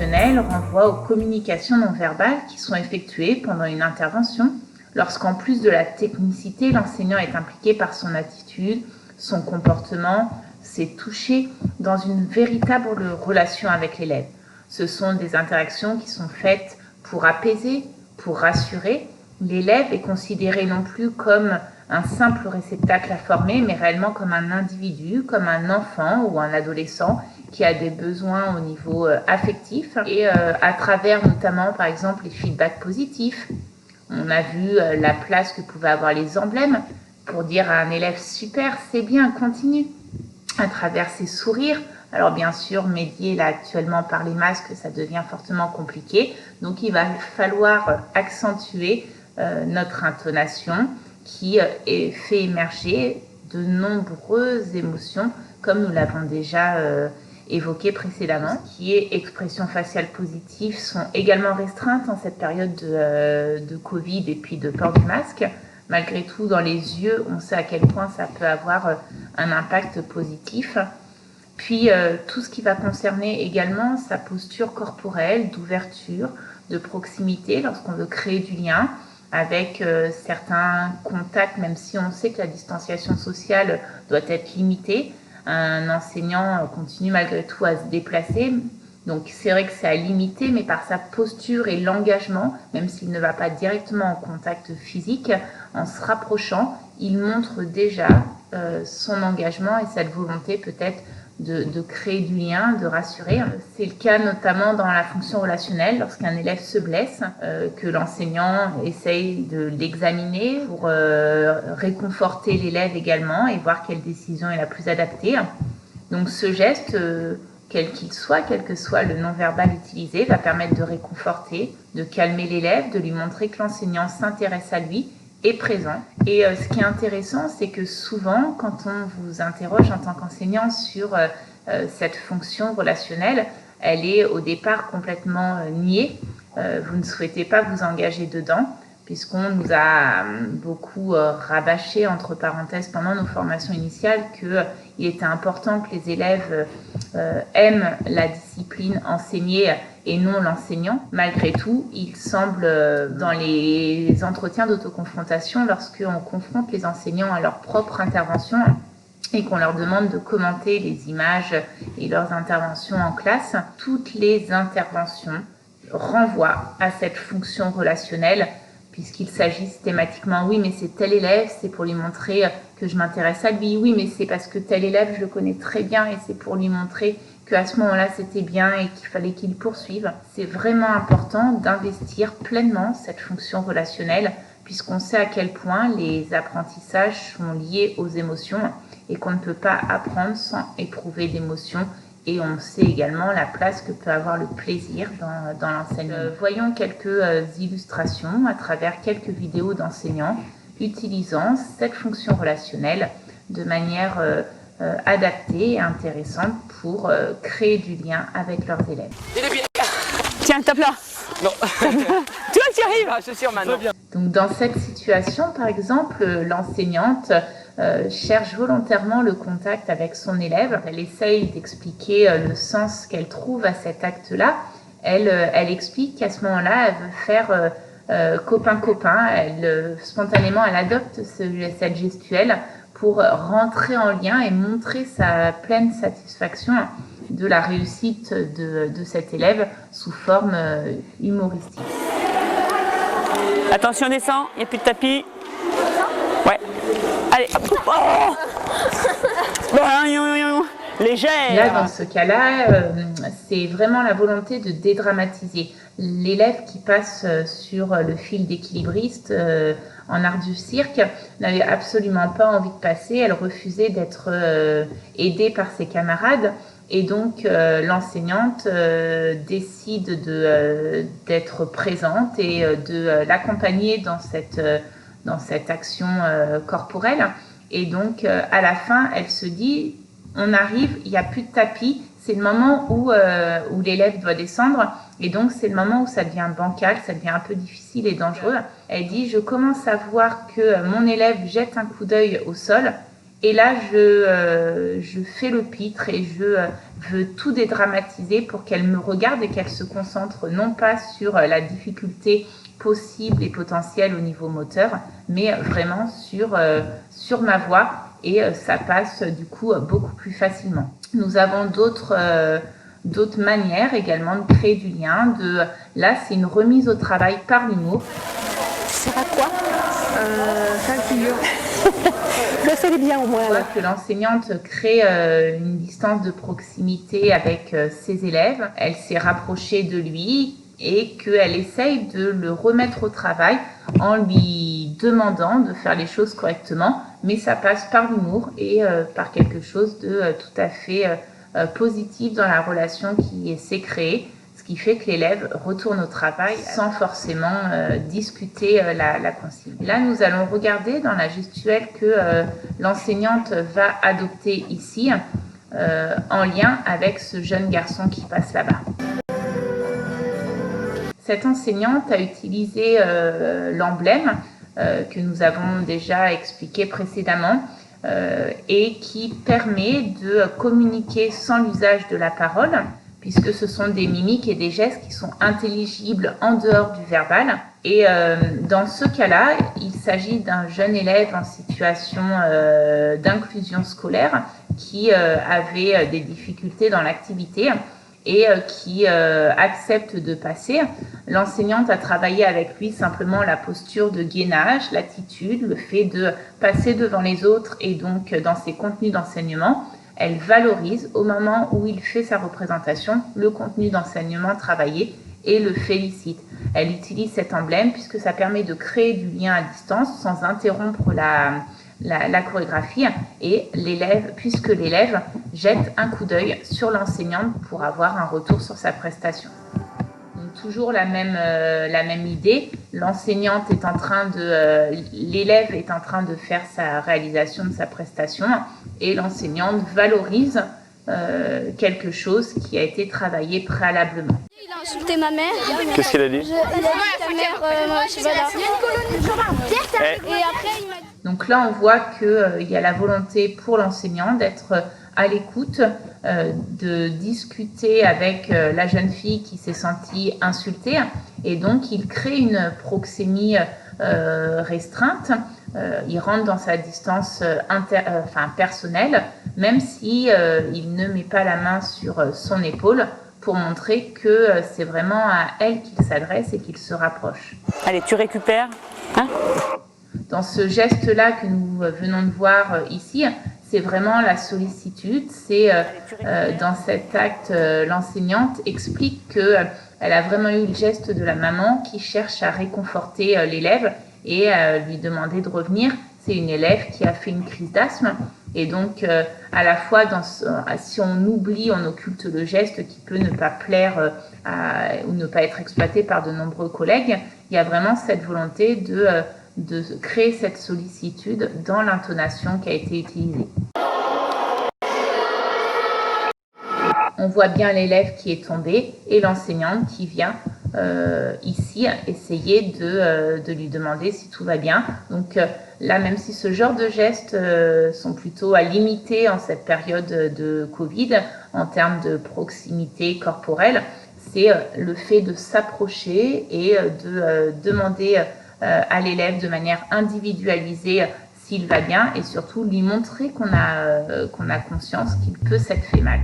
relationnel renvoie aux communications non verbales qui sont effectuées pendant une intervention, lorsqu'en plus de la technicité, l'enseignant est impliqué par son attitude, son comportement, ses touchés dans une véritable relation avec l'élève. Ce sont des interactions qui sont faites pour apaiser, pour rassurer. L'élève est considéré non plus comme un simple réceptacle à former, mais réellement comme un individu, comme un enfant ou un adolescent qui a des besoins au niveau affectif. Et à travers notamment, par exemple, les feedbacks positifs, on a vu la place que pouvaient avoir les emblèmes pour dire à un élève « super, c'est bien, continue ». À travers ses sourires. Alors bien sûr, médier là actuellement par les masques, ça devient fortement compliqué. Donc il va falloir accentuer notre intonation qui fait émerger de nombreuses émotions, comme nous l'avons déjà évoqué précédemment. Qui est expression faciale positive sont également restreintes en cette période de Covid et puis de port du masque. Malgré tout, dans les yeux, on sait à quel point ça peut avoir un impact positif. Puis, tout ce qui va concerner également sa posture corporelle, d'ouverture, de proximité, lorsqu'on veut créer du lien avec certains contacts, même si on sait que la distanciation sociale doit être limitée. Un enseignant continue malgré tout à se déplacer. Donc c'est vrai que c'est à limiter, mais par sa posture et l'engagement, même s'il ne va pas directement en contact physique, en se rapprochant, il montre déjà son engagement et cette volonté peut-être de créer du lien, de rassurer. C'est le cas notamment dans la fonction relationnelle, lorsqu'un élève se blesse, que l'enseignant essaye de l'examiner pour réconforter l'élève également et voir quelle décision est la plus adaptée. Donc ce geste, quel qu'il soit, quel que soit le non-verbal utilisé, va permettre de réconforter, de calmer l'élève, de lui montrer que l'enseignant s'intéresse à lui, est présent. Et ce qui est intéressant, c'est que souvent, quand on vous interroge en tant qu'enseignant sur cette fonction relationnelle, elle est au départ complètement niée. Vous ne souhaitez pas vous engager dedans, puisqu'on nous a beaucoup rabâché, entre parenthèses, pendant nos formations initiales, qu'il était important que les élèves aiment la discipline enseignée et non l'enseignant. Malgré tout, il semble, dans les entretiens d'autoconfrontation, lorsqu'on confronte les enseignants à leur propre intervention et qu'on leur demande de commenter les images et leurs interventions en classe, toutes les interventions renvoient à cette fonction relationnelle, puisqu'il s'agit systématiquement, oui, mais c'est tel élève, c'est pour lui montrer que je m'intéresse à lui, oui, mais c'est parce que tel élève, je le connais très bien et c'est pour lui montrer qu'à ce moment-là, c'était bien et qu'il fallait qu'il poursuive. C'est vraiment important d'investir pleinement cette fonction relationnelle, puisqu'on sait à quel point les apprentissages sont liés aux émotions et qu'on ne peut pas apprendre sans éprouver d'émotions. Et on sait également la place que peut avoir le plaisir dans l'enseignement. Voyons quelques illustrations à travers quelques vidéos d'enseignants utilisant cette fonction relationnelle de manière adaptée et intéressante pour créer du lien avec leurs élèves. Tiens, tape là. Non. Tu vois, tu y arrives. Ah, je suis sûr maintenant. Donc dans cette situation, par exemple, l'enseignante cherche volontairement le contact avec son élève. Elle essaye d'expliquer le sens qu'elle trouve à cet acte-là. Elle explique qu'à ce moment-là, elle veut faire copain-copain. Spontanément, elle adopte cette gestuelle pour rentrer en lien et montrer sa pleine satisfaction de la réussite de cet élève sous forme humoristique. Attention, descend, il n'y a plus de tapis. Ouais. Allez, hop. Oh légère. Là, dans ce cas-là, c'est vraiment la volonté de dédramatiser. L'élève qui passe sur le fil d'équilibriste en art du cirque n'avait absolument pas envie de passer. Elle refusait d'être aidée par ses camarades. Et donc, l'enseignante décide d'être présente et de l'accompagner dans cette action corporelle. Et donc, à la fin, elle se dit, on arrive, il n'y a plus de tapis, c'est le moment où l'élève doit descendre. Et donc, c'est le moment où ça devient bancal, ça devient un peu difficile et dangereux. Elle dit, je commence à voir que mon élève jette un coup d'œil au sol Et là, je fais le pitre et je veux tout dédramatiser pour qu'elle me regarde et qu'elle se concentre non pas sur la difficulté possible et potentielle au niveau moteur, mais vraiment sur ma voix, et ça passe du coup beaucoup plus facilement. Nous avons d'autres manières également de créer du lien. Là, c'est une remise au travail par l'humour. Ça sert à quoi? Ça figure. Je sais bien au moins. On voit que l'enseignante crée une distance de proximité avec ses élèves. Elle s'est rapprochée de lui et qu'elle essaye de le remettre au travail en lui demandant de faire les choses correctement. Mais ça passe par l'humour et par quelque chose de tout à fait positif dans la relation qui s'est créée. Ce qui fait que l'élève retourne au travail sans forcément discuter la consigne. Là, nous allons regarder dans la gestuelle que l'enseignante va adopter ici en lien avec ce jeune garçon qui passe là-bas. Cette enseignante a utilisé l'emblème que nous avons déjà expliqué précédemment et qui permet de communiquer sans l'usage de la parole, puisque ce sont des mimiques et des gestes qui sont intelligibles en dehors du verbal. Et dans ce cas-là, il s'agit d'un jeune élève en situation d'inclusion scolaire qui avait des difficultés dans l'activité et qui accepte de passer. L'enseignante a travaillé avec lui simplement la posture de gainage, l'attitude, le fait de passer devant les autres, et donc dans ses contenus d'enseignement, elle valorise au moment où il fait sa représentation le contenu d'enseignement travaillé et le félicite. Elle utilise cet emblème puisque ça permet de créer du lien à distance sans interrompre la chorégraphie, et puisque l'élève jette un coup d'œil sur l'enseignante pour avoir un retour sur sa prestation. Donc, toujours la même idée. L'enseignante est l'élève est en train de faire sa réalisation de sa prestation, et l'enseignante valorise quelque chose qui a été travaillé préalablement. Il a insulté ma mère. Qu'est-ce qu'il a dit? Il a dit ta mère, voilà. Et après, il m'a dit... Donc là, on voit qu'il y a la volonté pour l'enseignant d'être à l'écoute, de discuter avec la jeune fille qui s'est sentie insultée, et donc il crée une proxémie restreinte. Il rentre dans sa distance personnelle, même si il ne met pas la main sur son épaule, pour montrer que c'est vraiment à elle qu'il s'adresse et qu'il se rapproche. Allez, tu récupères. Hein? Dans ce geste-là que nous venons de voir ici, c'est vraiment la sollicitude. C'est dans cet acte, l'enseignante explique qu'elle a vraiment eu le geste de la maman qui cherche à réconforter l'élève et lui demander de revenir. C'est une élève qui a fait une crise d'asthme, et donc à la fois si on oublie, on occulte le geste qui peut ne pas plaire ou ne pas être exploité par de nombreux collègues. Il y a vraiment cette volonté de créer cette sollicitude dans l'intonation qui a été utilisée. On voit bien l'élève qui est tombé et l'enseignante qui vient ici essayer de lui demander si tout va bien. Donc là, même si ce genre de gestes sont plutôt à limiter en cette période de Covid en termes de proximité corporelle, c'est le fait de s'approcher et de demander à l'élève de manière individualisée s'il va bien, et surtout lui montrer qu'on a conscience qu'il peut s'être fait mal.